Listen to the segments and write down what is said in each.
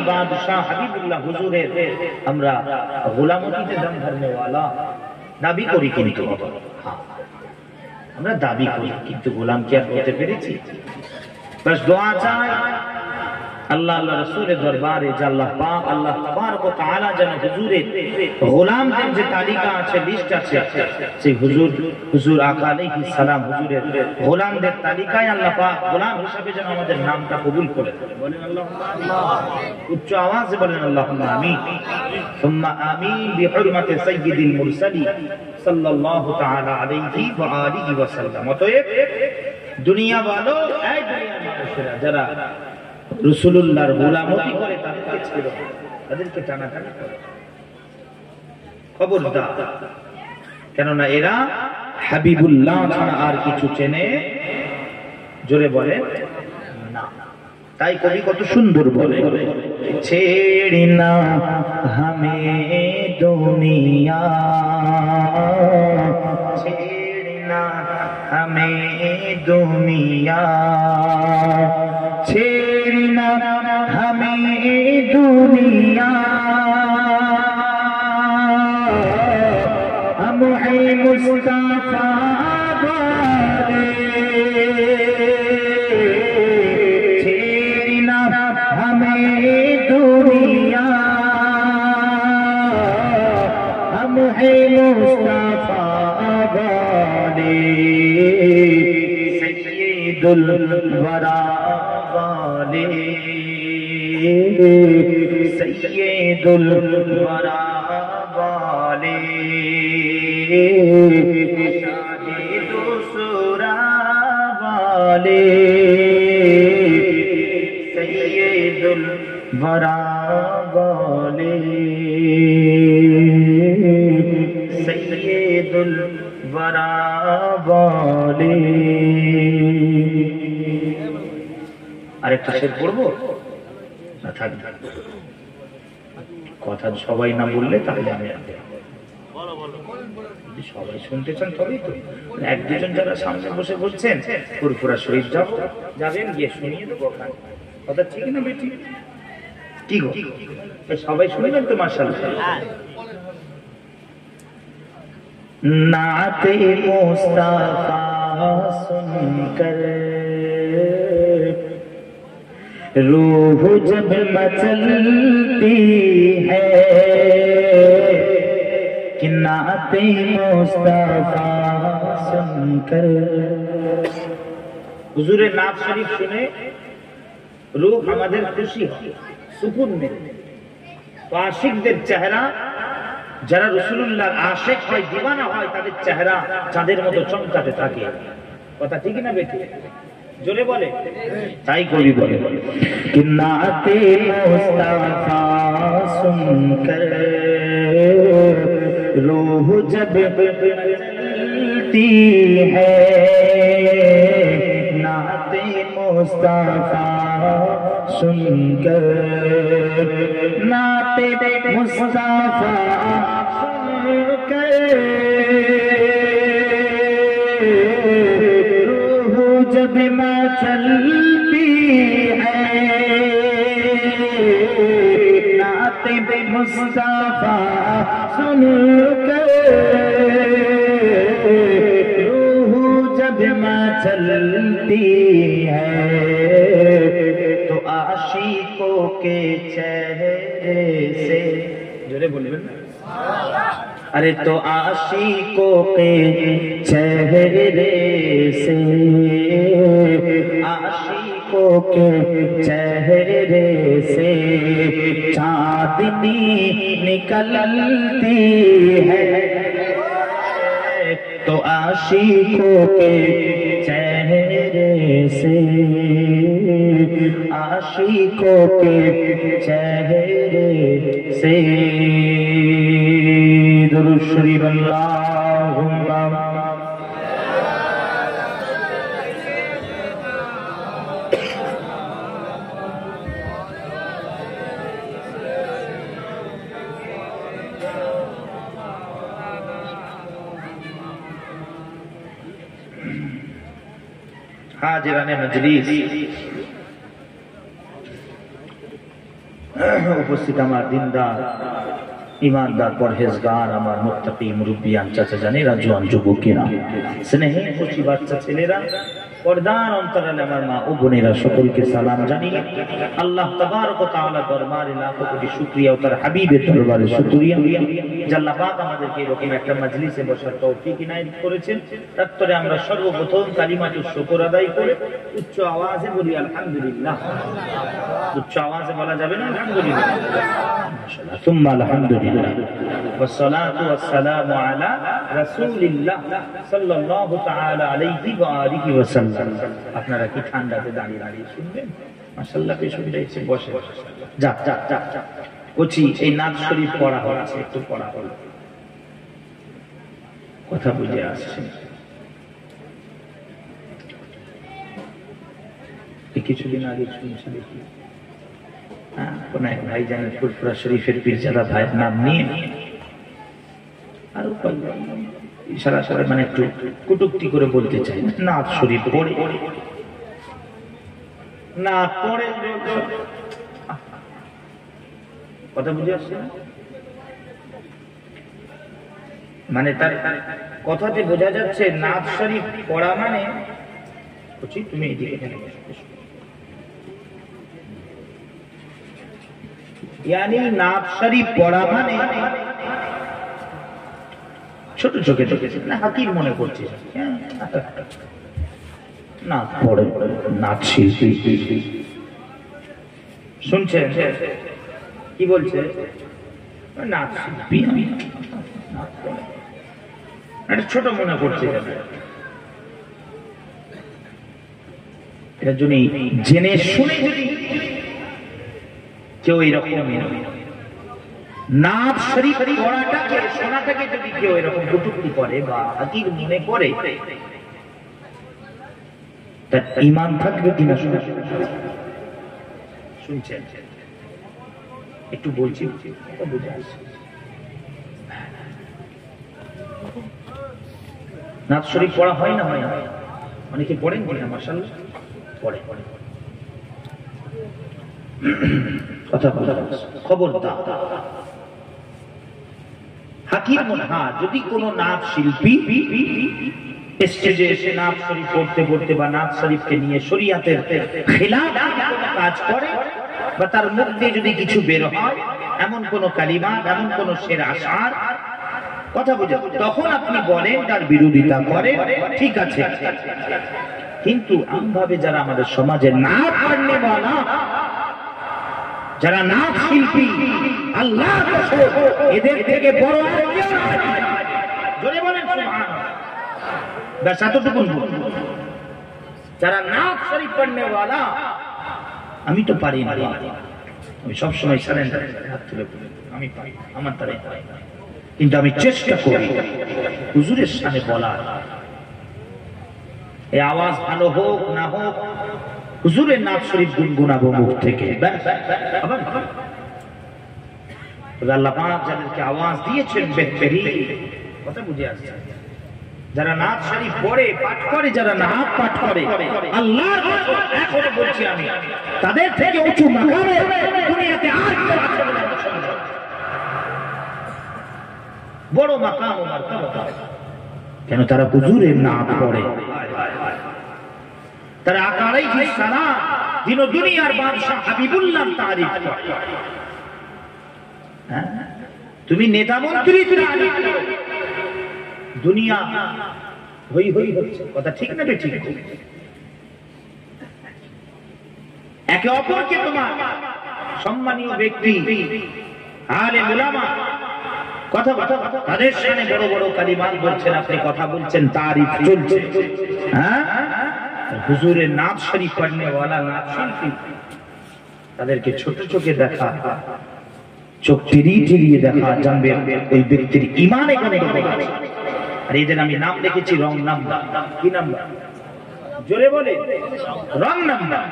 बादशाह हबीबुल्लाह हुजूरेर আমরা গোলামতিতে দম ধরনে वाला দাবি করি, কিন্তু আমরা দাবি করি কিন্তু গোলাম কি আর হতে পেরেছি? বাস দোয়া চাই আল্লাহ আল্লাহ রাসূলের দরবারে যে আল্লাহ পাক আল্লাহ তাবারক ওয়া তাআলা যেন হুজুরের গোলামদের যে তালিকা আছে, লিস্ট আছে, সেই হুজুর আকা আলাইহিস সালাম হুজুরের গোলামদের তালিকায় আল্লাহ পাক গোলাম হিসেবে যেন আমাদের নামটা কবুল করে। বলেন আল্লাহুম্মা, উচ্চ আওয়াজে বলেন আল্লাহুম্মা আমিন। সুম্মা আমিন বিহুরমাতি সাইয়্যিদিল মুরসালিন সাল্লাল্লাহু তাআলা আলাইহি ওয়া আলিহি ওয়া সাল্লাম। অতএব দুনিয়া ভালো, এই দুনিয়ার মানুষেরা যারা রাসূলুল্লাহর গোলামতি করে তাদেরকে ছেড়ে দাও, তাদেরকে টানাটানি করে খবরদার, কেননা এরা হাবিবুল্লাহ ছাড়া আর কিছু চেনে জোরে বলে না। তাই কবি কত সুন্দর বলে, ছেড়ে না হামে দুনিয়া, ছেড়ে না হামে দুনিয়া, ছেড়না হামে দুনিয়া, हम है मुस्तफा वाले, छेड़ना हमें दुनिया, हम है मुस्तफा वाले, सैयदुल वरा वाले, सैयदुल वरा वाले, शाहिदु सुरा वाले, सैयदुल वरा वाले, सैयदुल वरा वाले। আরেকটা শের পড়বো না থাক, কথা সবাই না বললে তাহলে আমি সবাই শুনতে চান তবেই তো। এক দুজন যারা সামনে বসে বলছেন ফুরফুরা শরীফ যাবেন, গিয়ে শুনিয়ে দেবো কথা, ঠিক না বেটি? কি গো সবাই শুনবেন তো? মাশাআল্লাহ। নাতে মুস্তাফা সুনকর रूह जब मचलती है, कि नाते मुस्तफा सुनकर, हुजूরের নাত শরীফ শুনে রূহ আমাদের খুশি হয়, সুকুন মেলে। তো আশিকদের চেহারা, যারা রাসূলুল্লাহর আশিক হয়, দিওয়ানা হয়, তাদের চেহারা চাঁদের মতো চমকাতে থাকে। কথা ঠিক না বেটি? জোরে বলে। তাই কবি বলে, कि नाते मुस्तफा सुनकर रूह जब चलती है, नाते मुस्तफा सुनकर, नाते मुस्तफा सुनकर जब चलती है, नाते मुस्तफा सुनकर रूह जब चलती है, तो आशिकों के चेहरे से, जोरे बोलिए ना, अरे तो आशिकों के चेहरे से, आशिकों के चेहरे से चांदनी निकलती है, तो आशिकों के चेहरे से, आशिकों के चेहरे से। दुरूद शरीफ अल्लाहुम्मा हाजिराने मजलिस, উপস্থিত আমার দিনদার ईमानदार परहेजगार আমার মুত্তাকি মুরব্বিয়ান চাচা জানেরা জওয়ান যুবকেরা স্নেহে খুশি বাচ্চা ছেলেরা পর্দার অন্তরালে আমার মা ও বোনেরা সকলকে সালাম জানিয়ে আল্লাহ তাবারক ওয়া তাআলা দরবারে লাখো কোটি শুকরিয়া ও তার হাবিবের দরবারে শুকরিয়া যে আল্লাহ পাক আমাদেরকে এরকম একটা মজলিসে বসার তৌফিক ইনায়েত করেছেন। তারপরে আমরা সর্বপ্রথম কালিমাতুশ শুকর আদায় করে উচ্চ আওয়াজে বলি আলহামদুলিল্লাহ। উচ্চ আওয়াজে বলা যাবে না আলহামদুলিল্লাহ? ثم الحمد لله والصلاة والسلام على رسول الله صلى الله تعالى عليه وآله وسلم। আপনারা কি ঠান্ডাতে দাঁড়িয়ে দাঁড়িয়ে শুনবেন? মাশাআল্লাহ বেশ সুবিধা হচ্ছে, বসে যা যা যা বলছি এই নাত শরীফ পড়া হচ্ছে, একটু পড়া হলো, কথা বুঝে আসছে। কিছুদিন আগে শুনছি দেখি ভাই জানেন ফুরফুরা শরীফের পীরজাদা ভাইয়ের নাম নিয়ে আর ইশারা করে মানে একটু কটূক্তি করে বলতে চাই নাত শরীফ পড়ে না পড়ে, কথা বুঝে আসছে না? মানে তার কথাতে বোঝা যাচ্ছে নাত শরীফ পড়া মানে তুমি এদিকে यानी नात शरीफ पढ़ा माने ছোট চোখে দেখেছে না হাকির মনে করছে না পড়ে নাত শিল্পী শুনছেন কি বলছে? নাত শিল্পী আমি এটা ছোট মনে করছে। এর জন্য জেনে শুনে যদি কেউ এরকম নাত শরীফ পড়াটাকে শোনাটাকে যদি কেউ এরকম কটূক্তি করে বা হাকির মনে করে তার ঈমান থাকবে কিনা শুনছেন? একটু বলছি বুঝে আসছে। নাত শরীফ পড়া হয় না হয় না? অনেকে পড়েন কিনা? মাশাআল্লাহ পড়ে। কথা খবরদার হাকির মনে যদি কোনো নাত শিল্পী স্টেজে এসে নাত শরীফ পড়তে পড়তে বা নাত শরীফকে নিয়ে শরীয়তের খেলাফ কাজ করে বা তার মুখ দিয়ে যদি কিছু বের হয় এমন কোন কালিমা এমন কোন শের আশার কথা বুঝে তখন আপনি বলেন তার বিরোধিতা করেন, ঠিক আছে। কিন্তু আমভাবে যারা আমাদের সমাজে নাত পড়নে वाला যারা নাত শিল্পী আল্লাহ এদের থেকে বড় জোরে বলেন সুবহানাল্লাহ। ব্যাস এতটুকুন যারা নাত শরীফ পড়নে वाला আমি তো পারি না, আমি সবসময় সারেন্ডার হাত তুলে আমি পারি আমার তারে, কিন্তু আমি চেষ্টা করি হুজুরের সামনে বলার। এই আওয়াজ ভালো হোক না হোক হুজুরের নাত শরীফ গুনগুনাবো মুখ থেকে। আল্লাহ পাক যাদেরকে আওয়াজ দিয়েছেন বেহতরিন, কথা বুঝে আসছে, যারা নাত শরীফ পড়ে পাঠ করে, যারা নাত পাঠ করে আল্লাহর কসম এখনো বলছি আমি তাদের থেকে উঁচু মাকামে দুনিয়াতে আর কেউ আছে বলে আমি সম্ভব। বড় মাকাম ও মারতাবা, কেন তারা হুজুরের নাত পড়ে, তারা আকা আলাইহিস সালাম দিন ও দুনিয়ার বাদশা হাবিবুল্লাহ তারিফ করে। তুমি নেতা মন্ত্রী তারিফ করো, দুনিয়া হই হই হচ্ছে, কথা ঠিক না ঠিক? একে অপরকে তোমার সম্মানীয় ব্যক্তি আলেম উলামা কথা তাদের সামনে বড় বড় কালিমাত বলছেন, আপনি কথা বলছেন, তারিফ চলছে। হ্যাঁ, হুজুরের নাত শরীফ পড়নে वाला নাত শিল্পী তাদেরকে ছোট চোখে দেখা, চোখ টিরিয়ে দেখা, জানবে ওই ব্যক্তির ঈমানে গন্ডগোল আছে। আর এদের আমি নাম লিখেছি রং নাম্বার। কি নাম্বার? জোরে বলে রং নাম্বার।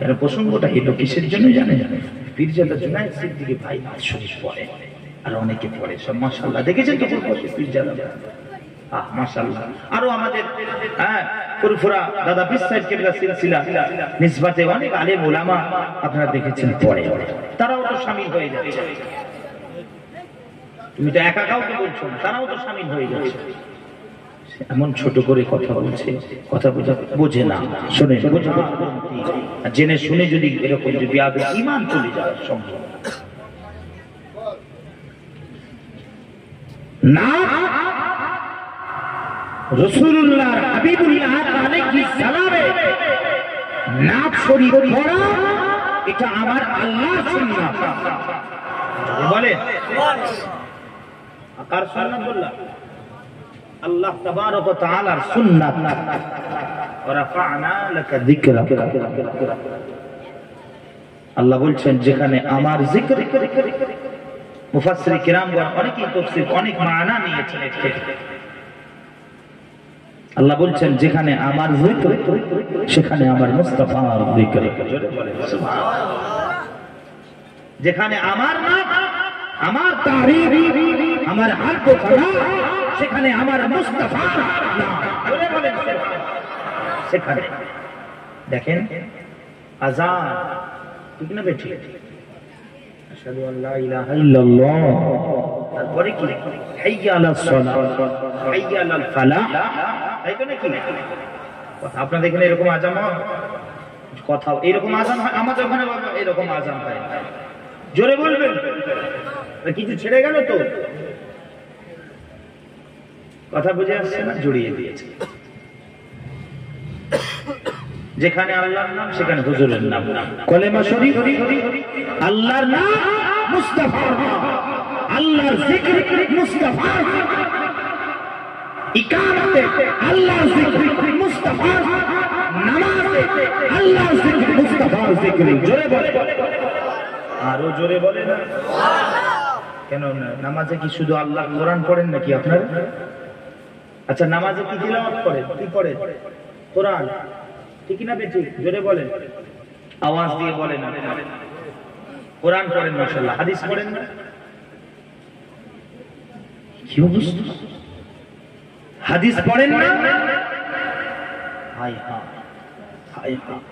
এর প্রসঙ্গটা এলো কিসের জন্য জানেন? পীরজাদা জুনায়েদ সিদ্দিকী ভাই নাত শরীফ পড়ে আর অনেকে পড়ে সব মাশাআল্লাহ। দেখেছেন তো পীরজাদা? মাশাআল্লাহ। আরো আমাদের ফুরফুরা দাদা পীর সাহেব কেবলা সিলসিলা নিসবতে অনেক আলেম উলামা আপনারা দেখেছেন পড়ে, তারাও তো শামিল হয়ে যাচ্ছে। তুমি তো একা কাউকে বলছো না, তারাও তো শামিল হয়ে যাচ্ছে। এমন ছোট করে কথা বলছে, কথা বোঝে না, শুনে জেনে শুনে যদি এরকম যদি আগে ঈমান চলে যায় সম্ভব না। রাসূলুল্লাহ হাবিবুল্লাহ আলাইহিস সালামে নাক শরীফ পড়া এটা আমার আল্লাহর সুন্নাত। বলে কার সুন্নাত? বললা আল্লাহ তাবারক ওয়া তাআলার সুন্নাত। ওয়া রাফা'না লাকা যিকরাক, আল্লাহ বলছেন যেখানে আমার জিকির, মুফাসসির কিরামগণ অনেকেই তাফসীর অনেক মানা নিয়েছেন। আল্লাহ বলছেন যেখানে আমার জিকির সেখানে আমার মুস্তাফার জিকির। যেখানে আমার নাম, আমার তারিফ, আমার হালকো করা, সেখানে আমার মুস্তাফার নাম বলে বলেন সেখানে। দেখেন আযান ঠিক না বেঠি? আশহাদু আল্লা ইলাহা ইল্লাল্লাহ, তারপরে কি হাইয়া আলাস সালাহ, হাইয়া আলাল ফালাহ, তাই তো নাকি? কথা আপনারা দেখেন এরকম আযান হয়, কথা এরকম আযান হয় আমাদের ওখানে, এরকম আযান হয়। জোরে বলবেন, কিছু ছেড়ে গেল তো? কথা বুঝে আসছে না? জড়িয়ে দিয়েছে। যেখানে আল্লাহর নাম সেখানে হুজুরের নাম, কলেমা শরীফ আল্লাহর নাম, মুস্তাফার নাম, আল্লাহর জিকির মুস্তাফার, ইকামতে আল্লাহর জিকির মুস্তাফার, নামাজে আল্লাহর জিকির মুস্তাফার জিকির। জোরে বলে, আরো জোরে বলে না কেন? নামাজে কি শুধু আল্লাহ কোরআন পড়েন নাকি আপনারা? আচ্ছা নামাজে কি তিলাওয়াত করেন? কি পড়েন? কোরআন, ঠিক না বেটি? জোরে বলেন, আওয়াজ দিয়ে বলেন। কোরআন পড়েন মাশাআল্লাহ, হাদিস পড়েন না? কি অবস্থা, হাদিস পড়েন না? হায় হায় হায় হায়,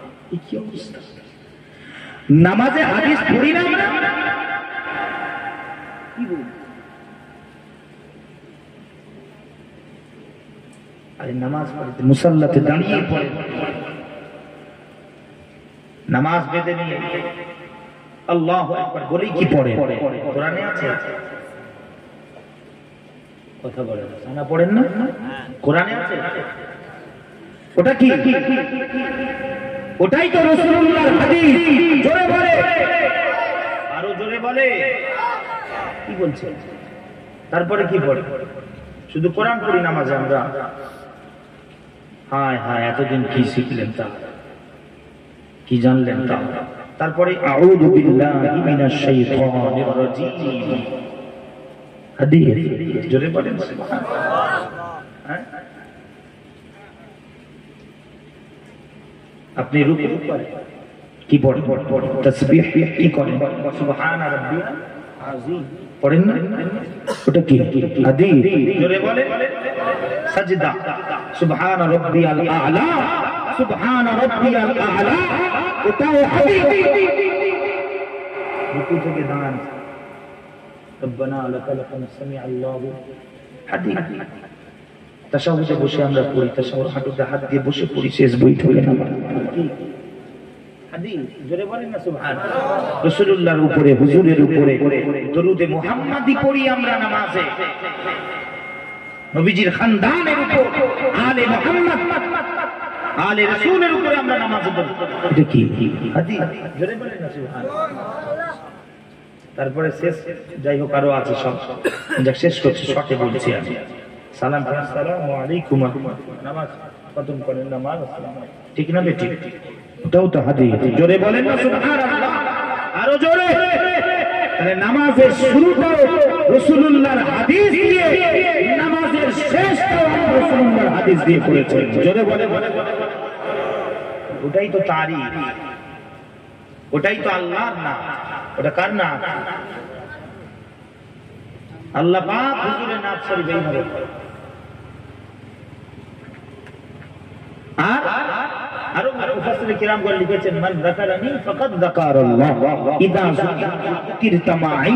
কি অবস্থা! নামাজে হাদিস পড়ি না কি বল? আরে নামাজ পড়তে মুসাল্লাতে দাঁড়িয়ে পড়ে, নামাজ বেঁধে নিয়ে আল্লাহু আকবার বলেই কি পড়ে? কোরআনে আছে? কথা বলেন না, পড়েন না? কোরআনে আছে? ওটা কি? ওটাই তো রাসূলুল্লাহর হাদিস। জোরে বলে, আরো জোরে বলে, কি বলছে? তারপরে কি পড়ে? শুধু কোরআন পড়ি নামাজে আমরা? হায় হায়, এতদিন কি শিখলেন, তা কি জানলেন তা? তারপরে আউযু বিল্লাহি মিনাশ শাইতানির রাজীম হাদিস। জোরে বলেন সুবহানাল্লাহ। আপনি রুকু করেন, কি পড়েন? তাসবিহ কি করেন? সুবহানা রাব্বিয়াল আযীম পড়েন না? ওটা কি হাদিস? জোরে বলেন। সাজদা সুবহানা রাব্বিয়াল আ'লা, সুবহানা রাব্বিয়াল আ'লা, ওটাও হাদিস। রুকু থেকে দাঁড়ান, রব্বানা লাকাল হামদ সামি আল্লাহু, হাদিস। তাশাহুদে বসে আমরা পড়ি, তাশাহুদ হাঁটুতে হাত দিয়ে বসে পড়ি, শেষ বৈঠকে নামাজ। হাদিস। জোরে বলেন না সুবহানাল্লাহ। রাসূলুল্লাহর উপরে, হুজুরের উপরে দরুদে মুহাম্মাদি পড়ি আমরা নামাজে। নবীজির খানদানের উপর, আলে মুহাম্মদ, আলে রাসূলের উপরে আমরা নামাজ পড়ি। এটা কি হাদিস? জোরে বলেন না সুবহানাল্লাহ। তারপরে শেষ, যাই হোক আরো আছে সব, যা শেষ করছি শর্টে বলছি আমি। সালাম, আসসালামু আলাইকুম, নামাজ খতম করেন, নামাজ আসসালামু আলাইকুম, ঠিক না বেটি? ওটাও তো হাদিস। জোরে বলেন না সুবহানাল্লাহ, আরো জোরে। তাহলে নামাজের শুরুটাও রাসূলুল্লাহর হাদিস দিয়ে, নামাজের শেষটাও রাসূলুল্লাহর হাদিস দিয়ে করেছেন। জোরে বলে, ওটাই তো তারিফ, ওটাই তো আল্লাহর নাম। ওটা কার নাম? আল্লাহ পাক হুজুরের নাম শরীফ এইভাবে। আর আরো মুফাসসির কিরামগণ লিখেছেন মান যাকারানি ফাকাদ যাকারাল্লাহ ইদা যুকিরতা মাই।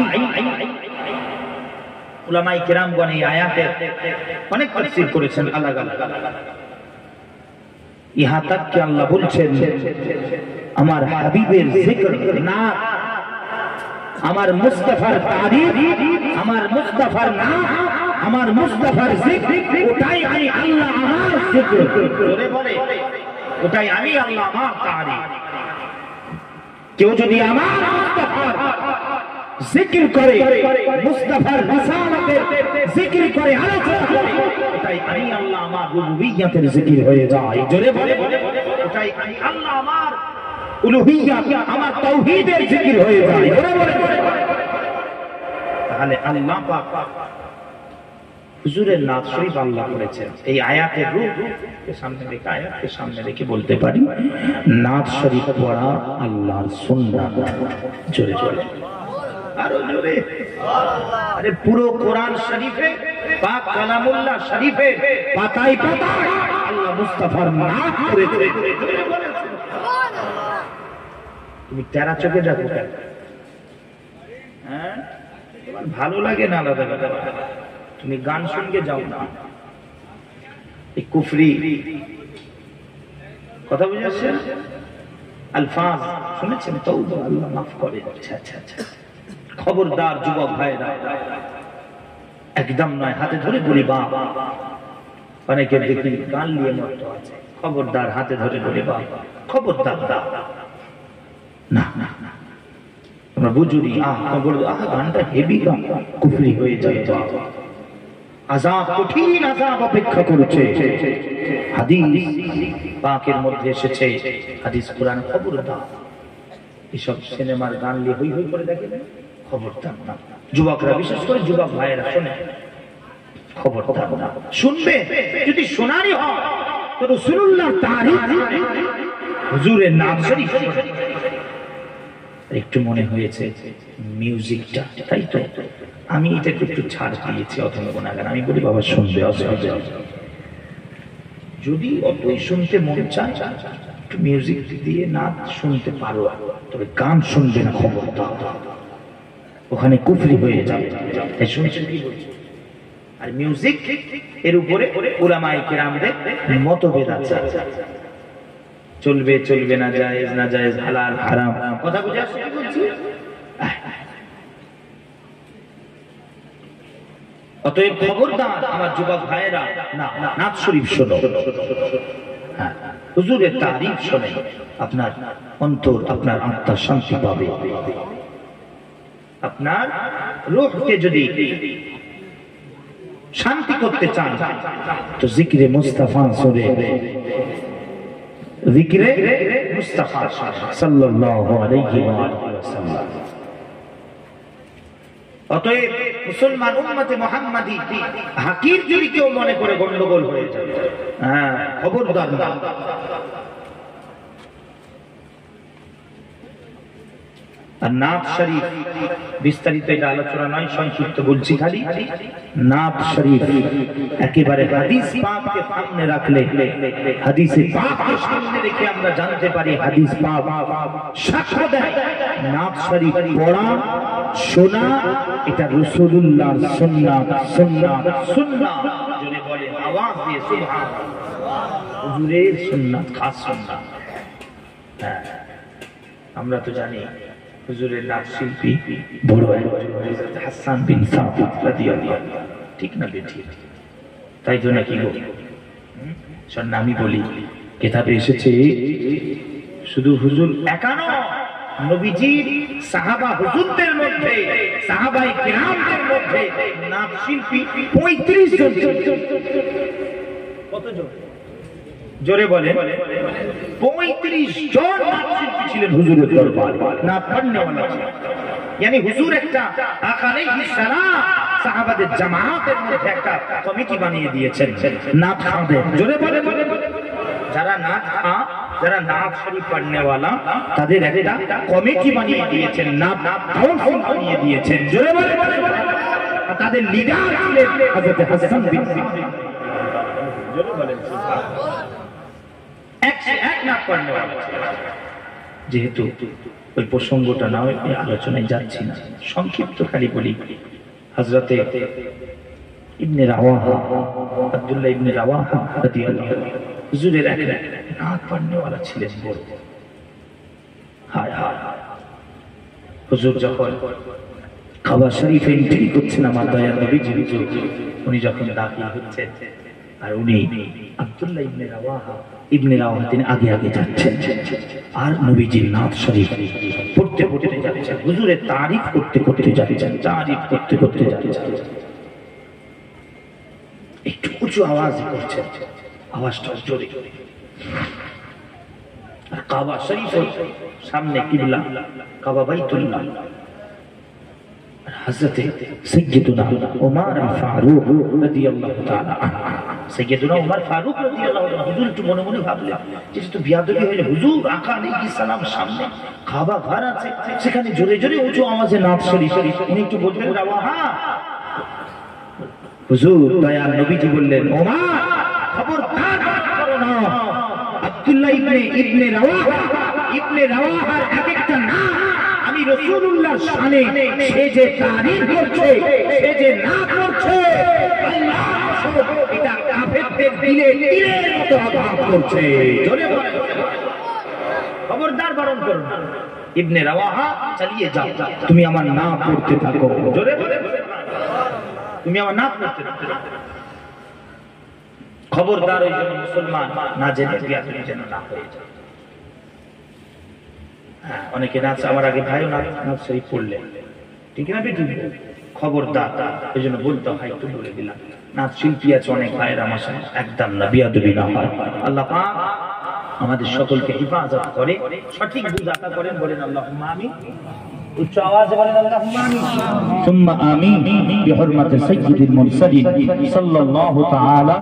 উলামায়ে কিরামগণ এই আয়াতে অনেক তাফসীর করেছেন আলাদা আলাদা। ইহা তক কি আল্লাহ বলছেন আমার হাবিবের জিকির না, আমার মুস্তাফার তারিফ, আমার মুস্তাফার নাম, আমার মুস্তাফার জিকির, ওটাই আমি আল্লাহ আমার জিকির। জোরে বলে ওটাই আমি আল্লাহ আমার তারিফ। কেউ যদি আমার মুস্তাফার জিকির করে, মুস্তাফার রিসালাতের জিকির করে, আলোচনা করে, ওটাই আমি আল্লাহ আমার রুবুবিয়্যতের জিকির হয়ে যায়। জোরে বলে ওটাই আমি আল্লাহ আমার উলুহিয়্যাত, আমার তাওহীদের জিকির হয়ে যায়। জোরে বলে তাহলে আল্লাহ পাক হুজুরের নাত শরীফ আল্লাহ করেছেন। এই আয়াতের রূপকে সামনে রেখে, আয়াতকে সামনে রেখে বলতে পারি নাত শরীফ পড়া আল্লাহর সুন্নাত। জোরে জোরে আরো জোরে। আরে পুরো কোরআন শরীফে, পাক কালামুল্লাহ শরীফে পাতায় পাতায় আল্লাহ মুস্তাফার নাত করেছে। তুমি তেরা চোখে দেখো কেন? হ্যাঁ, তোমার ভালো লাগে না আলাদা আলাদা? তুমি গান শুনতে যাও না, এই কুফরি কথা বুঝেছেন, আলফাজ শুনেছেন? তওবা, আল্লাহ মাফ করে। আচ্ছা আচ্ছা আচ্ছা, খবরদার যুবক ভাইরা, একদম নয়, হাতে ধরে বলি বাপ। অনেকে দেখি গান নিয়ে মত আছে, খবরদার হাতে ধরে বলি বাপ, খবরদার না না না, আমরা বুঝুরি গানটা হেভি গান, কুফরি হয়ে যায়, আযাব, কঠিন আযাব অপেক্ষা করছে। হাদিস পাকের মধ্যে এসেছে, হাদিস কোরআন, খবরদার এসব সিনেমার গান নিয়ে হই হই করে দেখেন, খবরদার না। যুবকরা, বিশেষ করে যুবক ভাইয়েরা শোনে, খবরদার না। শুনবে যদি শোনারই হয় তো রাসূলুল্লাহর তারিফ, হুজুরের নাম শরীফ। একটু মনে হয়েছে মিউজিকটা, তাই তো আমি এটাকে একটু ছাড় দিয়েছি, অথবা গুনাহগার। আমি বলি বাবা শুনবে, অসুবিধা যদি অতই শুনতে মন চায় একটু মিউজিক দিয়ে নাচ শুনতে পারো, তবে গান শুনবে না, খবরদার, ওখানে কুফরি হয়ে যাবে। তাই শুনছেন কি বলছি? আর মিউজিক এর উপরে উলামায়ে কিরামদের মতভেদ আছে, চলবে চলবে না, জায়েজ না জায়েজ, হালাল হারাম, কথা বুঝে আসছে কি বলছি? অতএব খবরদার আমার যুবক ভাইয়েরা, না নাত শরীফ শোনো, হুজুরের তারিফ শোনে, আপনার অন্তর, আপনার আত্মা শান্তি পাবে। আপনার রূহকে যদি শান্তি করতে চান তো জিকিরে মুস্তাফা শুনে, জিকিরে মুস্তাফা সাল্লাল্লাহু আলাইহি ওয়াসাল্লাম। অতএব মুসলমান উম্মতে মুহাম্মাদি হাকির যদি কেউ মনে করে গন্ডগোল হয়ে যাবে, হ্যাঁ খবরদার না। আর নাত শরীফ বিস্তারিত এটা আলোচনা নয়, সংক্ষিপ্ত বলছি খালি। নাত শরীফ একেবারে হাদিস পাককে সামনে রাখলে, হাদিসে পাককে সামনে রেখে আমরা জানতে পারি, হাদিস পাক সাক্ষ্য দেয় নাত শরীফ পড়া, শোনা এটা রাসূলুল্লাহর সুন্নাত, সুন্নাত, সুন্নাত। জোরে বলে আওয়াজ দিয়ে সুবহানাল্লাহ, হুজুরের সুন্নাত, খাস সুন্নাত। হ্যাঁ, আমরা তো জানি হুজুরের নাত শিল্পী বড় হযরত হাসান বিন সাবিত রাদিয়াল্লাহু আনহু, ঠিক না বেঠিক? তাই তো নাকি গো? শোন, আমি বলি কিতাবে এসেছে শুধু হুজুর একা নয়, নবীজির সাহাবা হুজুরদের মধ্যে, সাহাবায়ে কিরামদের মধ্যে নাত শিল্পী 35 জন। কতজন? জোরে বলে 35 জন নাত শিল্পী ছিলেন হুজুরের দরবারে, নাত পড়নেওয়ালা ছিলেন। यानी হুজুর একটা আকা আলাইহিস সালাম সাহাবাদের জামাতের মধ্যে একটা কমিটি বানিয়ে দিয়েছেন নাত খাদের। জোরে বলে যারা নাত খা, যারা নাত শরীফ পড়নেওয়ালা, তাদের একটা কমিটি বানিয়ে দিয়েছেন, নাত কাউন্সিল বানিয়ে দিয়েছেন। জোরে বলে তাদের লিডার ছিলেন হযরত হাসান বিন সাবিত। জোরে বলেন এক নাক পড়নে যেহেতু ওই প্রসঙ্গটা না ওই আলোচনায় যাচ্ছি না, সংক্ষিপ্ত খালি বলি। হযরতে ইবনে রাওয়াহা, আব্দুল্লাহ ইবনে রাওয়াহা রাদিয়াল্লাহু আনহু হুজুরের এক নাক পড়নেওয়ালা ছিলেন বড়। হায় হায়, হুজুর যখন কাবা শরীফে এন্ট্রি করছেন আমার দয়ার নবীজি হুজুর, উনি যখন দাখিল হচ্ছেন আর উনি আব্দুল্লাহ ইবনে রাওয়াহা তিনি আগে আগে যাচ্ছেন আর নবীজির নাত শরীফ পড়তে পড়তে যাচ্ছেন, হুজুরের তারিফ করতে করতে যাচ্ছেন, তারিফ করতে করতে যাচ্ছেন। একটু উঁচু আওয়াজ করছেন, আওয়াজটা জোরে। আর কাবা শরীফের সামনে কিবলা কাবা বাইতুল্লাহ। হযরতে সাইয়্যিদুনা ওমর ফারুক রাদিয়াল্লাহু তাআলা সাইয়্যিদুনা ওমর ফারুক রাদিয়াল্লাহু তাআলা হুজুর একটু মনে মনে ভাবলেন যেটা তো বিয়াদবি হয়ে হুজুর আকা আলাইহিস সালাম সামনে কাবা ঘর আছে, সেখানে জোরে জোরে উঁচু আওয়াজে নাত শরীফ উনি একটু বলবেন রাওয়াহা। হুজুর দয়াল নবীজি বললেন ওমর খবরদার করো না, আব্দুল্লাহ ইবনে রাওয়াহার এক একটা নাম আমি রাসূলুল্লাহর শানে সে যে তারিফ করছে, সে যে নাম করছে, আল্লাহ এটা কাফেরদের দিলে তীরের মতো আঘাত করছে। জোরে বলেন খবরদার বারণ করো না, ইবনে রাওয়াহা চালিয়ে যাও, তুমি আমার নাম পড়তে থাকো। জোরে বলেন তুমি আমার নাম পড়তে থাকো। খবরদার ওই জন্য মুসলমান না জেনে বিয়াদবি যেন না হয়ে যায়। অনেকে নাচ আমার আগে ভাইও নাচ শরীফ পড়লেন, ঠিক না বেটি? খবরদার এই জন্য বলতে হয়, একটু বলে দিলাম। নাচ শিল্পী আছে অনেক ভাইয়ের আমার সাথে, একদম না, বিয়াদবি না হয়। আল্লাহ পাক আমাদের সকলকে হিফাজত করে, সঠিক বুঝাতা করেন। বলেন আল্লাহুম্মা আমিন, উচ্চ আওয়াজে বলেন আল্লাহুম্মা আমিন, সুম্মা আমিন বিহুরমাতি সাইয়্যিদিল মুরসালিন সাল্লাল্লাহু তাআলা